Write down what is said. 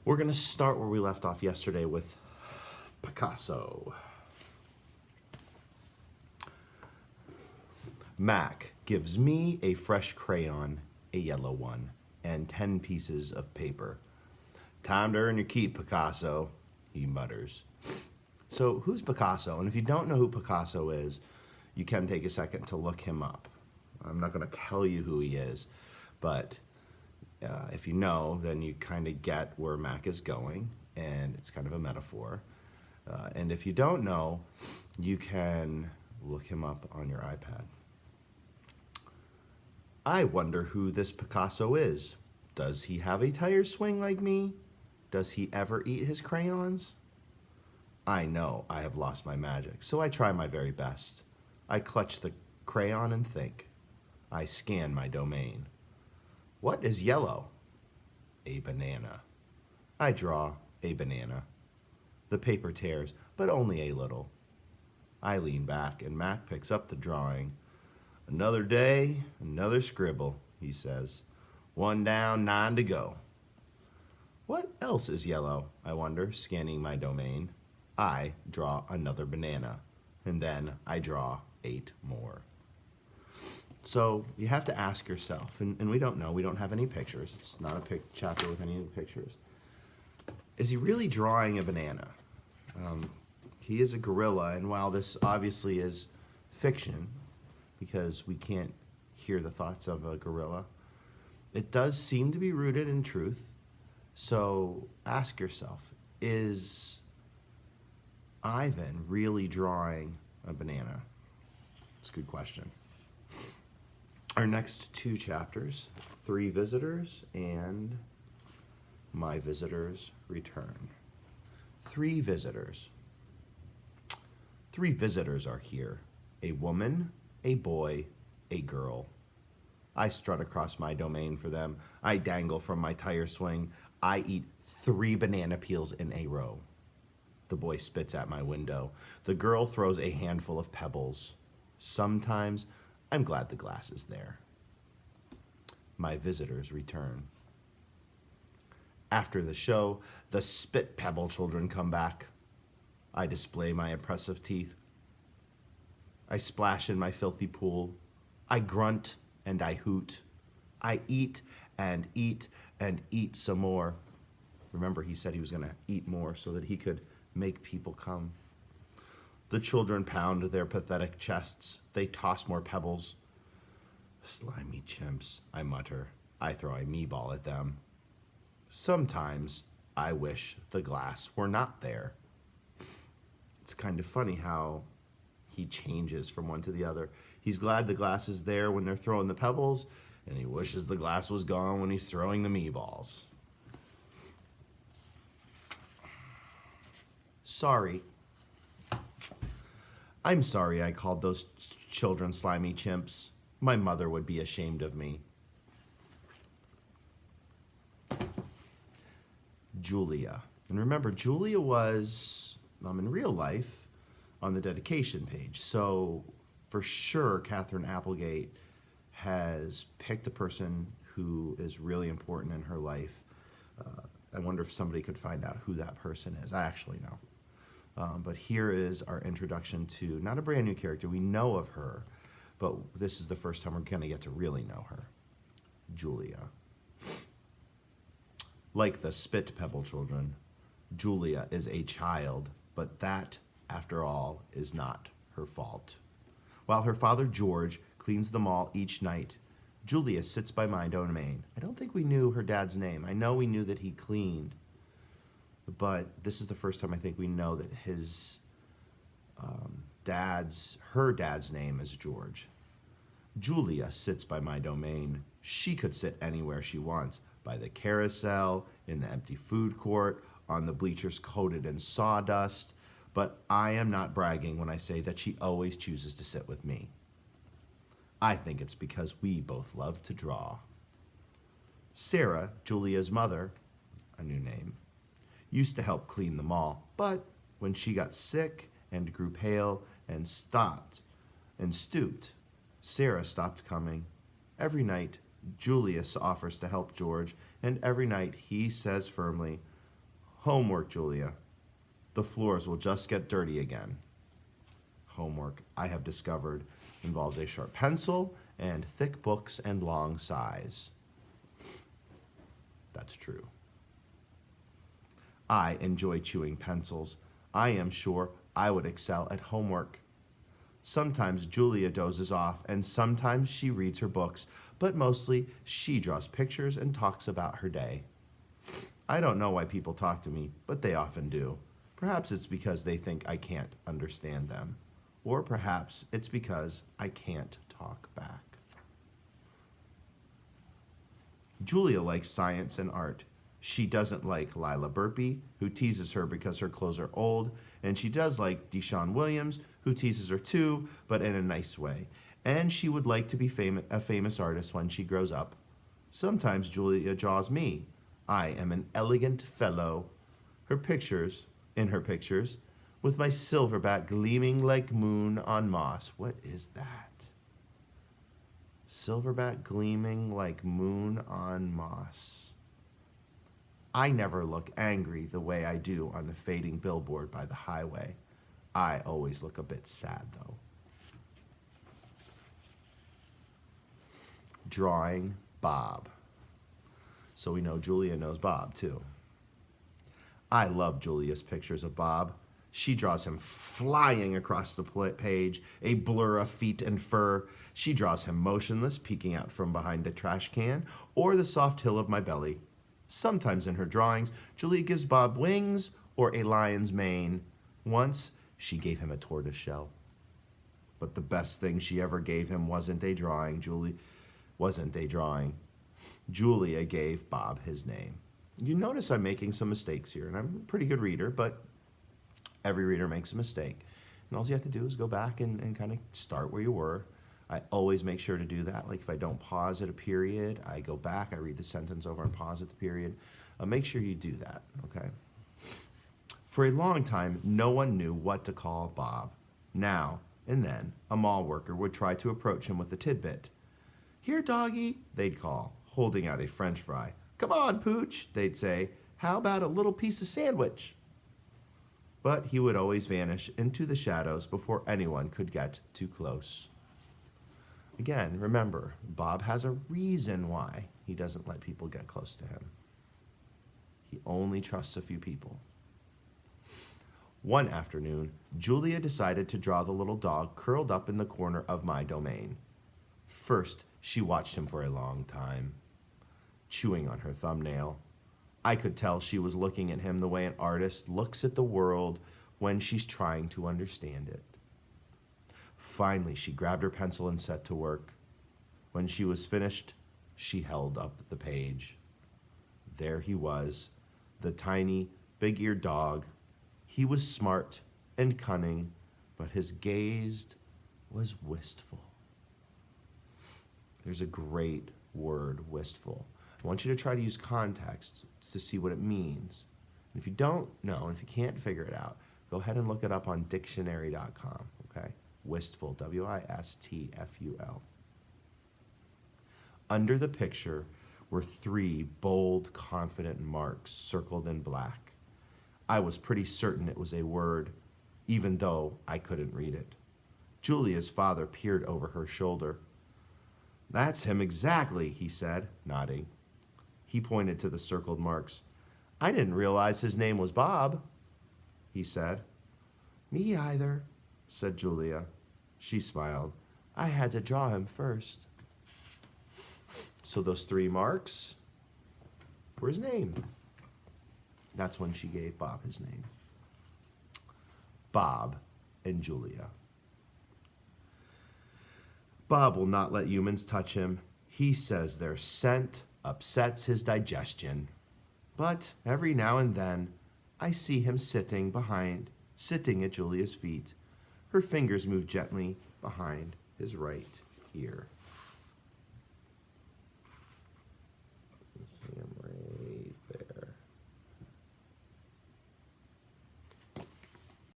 We're going to start where we left off yesterday with Picasso. Mac gives me a fresh crayon, a yellow one, and 10 pieces of paper. Time to earn your keep, Picasso, he mutters. So, who's Picasso? And if you don't know who Picasso is, you can take a second to look him up. I'm not going to tell you who he is, but if you know, then you kind of get where Mac is going, and it's kind of a metaphor. And if you don't know, you can look him up on your iPad. I wonder who this Picasso is. Does he have a tire swing like me? Does he ever eat his crayons? I know I have lost my magic, so I try my very best. I clutch the crayon and think. I scan my domain. What is yellow? A banana. I draw a banana. The paper tears, but only a little. I lean back and Mac picks up the drawing. Another day, another scribble, he says. 1 down, 9 to go. What else is yellow, I wonder, scanning my domain. I draw another banana, and then I draw 8 more. So you have to ask yourself, and we don't know, we don't have any pictures. It's not a chapter with any pictures. Is he really drawing a banana? He is a gorilla, and while this obviously is fiction, because we can't hear the thoughts of a gorilla, it does seem to be rooted in truth. So ask yourself, is Ivan really drawing a banana? It's a good question. Our next 2 chapters, 3 Visitors and My Visitors Return. 3 visitors. 3 visitors are here. A woman, a boy, a girl. I strut across my domain for them. I dangle from my tire swing. I eat 3 banana peels in a row. The boy spits at my window. The girl throws a handful of pebbles. Sometimes I'm glad the glass is there. My visitors return. After the show, the spit pebble children come back. I display my impressive teeth. I splash in my filthy pool. I grunt and I hoot. I eat and eat and eat some more. Remember, he said he was going to eat more so that he could make people come. The children pound their pathetic chests. They toss more pebbles. Slimy chimps, I mutter. I throw a me-ball at them. Sometimes I wish the glass were not there. It's kind of funny how he changes from one to the other. He's glad the glass is there when they're throwing the pebbles, and he wishes the glass was gone when he's throwing the me-balls. Sorry. I'm sorry I called those children slimy chimps. My mother would be ashamed of me. Julia. And remember, Julia was, in real life, on the dedication page. So, for sure, Catherine Applegate has picked a person who is really important in her life. I wonder if somebody could find out who that person is. I actually know. But here is our introduction to, not a brand new character, we know of her, but this is the first time we're going to get to really know her. Julia. Like the spit pebble children, Julia is a child, but that, after all, is not her fault. While her father George cleans the mall each night, Julia sits by my domain. I don't think we knew her dad's name. I know we knew that he cleaned, but this is the first time I think we know that her dad's name is George. Julia sits by my domain. She could sit anywhere she wants, by the carousel, in the empty food court, on the bleachers coated in sawdust, but I am not bragging when I say that she always chooses to sit with me. I think it's because we both love to draw. Sarah, Julia's mother, a new name, used to help clean the mall, but when she got sick and grew pale and stooped, Sarah stopped coming. Every night, Julius offers to help George, and every night he says firmly, Homework, Julia. The floors will just get dirty again. Homework, I have discovered, involves a sharp pencil and thick books and long sighs. That's true. I enjoy chewing pencils. I am sure I would excel at homework. Sometimes Julia dozes off, and sometimes she reads her books, but mostly she draws pictures and talks about her day. I don't know why people talk to me, but they often do. Perhaps it's because they think I can't understand them. Or perhaps it's because I can't talk back. Julia likes science and art. She doesn't like Lila Burpee, who teases her because her clothes are old, and she does like Deshaun Williams, who teases her too, but in a nice way. And she would like to be a famous artist when she grows up. Sometimes Julia draws me. I am an elegant fellow. In her pictures, with my silverback gleaming like moon on moss. What is that? Silverback gleaming like moon on moss. I never look angry the way I do on the fading billboard by the highway. I always look a bit sad, though. Drawing Bob. So we know Julia knows Bob, too. I love Julia's pictures of Bob. She draws him flying across the page, a blur of feet and fur. She draws him motionless, peeking out from behind a trash can, or the soft hill of my belly. Sometimes in her drawings, Julia gives Bob wings or a lion's mane. Once, she gave him a tortoise shell. But the best thing she ever gave him wasn't a drawing. Julia gave Bob his name. You notice I'm making some mistakes here, and I'm a pretty good reader, but every reader makes a mistake. And all you have to do is go back and kind of start where you were. I always make sure to do that. Like if I don't pause at a period, I go back, I read the sentence over and pause at the period. Make sure you do that, okay? For a long time, no one knew what to call Bob. Now and then, a mall worker would try to approach him with a tidbit. "Here, doggy," they'd call, holding out a French fry. "Come on, Pooch," they'd say. "How about a little piece of sandwich?" But he would always vanish into the shadows before anyone could get too close. Again, remember, Bob has a reason why he doesn't let people get close to him. He only trusts a few people. One afternoon, Julia decided to draw the little dog curled up in the corner of my domain. First, she watched him for a long time, chewing on her thumbnail. I could tell she was looking at him the way an artist looks at the world when she's trying to understand it. Finally, she grabbed her pencil and set to work. When she was finished, she held up the page. There he was, the tiny, big-eared dog. He was smart and cunning, but his gaze was wistful. There's a great word, wistful. I want you to try to use context to see what it means. And if you don't know, and if you can't figure it out, go ahead and look it up on dictionary.com, okay? Wistful, W-I-S-T-F-U-L. Under the picture were 3 bold, confident marks circled in black. I was pretty certain it was a word, even though I couldn't read it. Julia's father peered over her shoulder. "That's him exactly," he said, nodding. He pointed to the circled marks. "I didn't realize his name was Bob," he said. "Me either," said Julia. She smiled. "I had to draw him first." So those 3 marks were his name. That's when she gave Bob his name. Bob and Julia. Bob will not let humans touch him. He says their scent upsets his digestion. But every now and then, I see him sitting at Julia's feet. Her fingers move gently behind his right ear.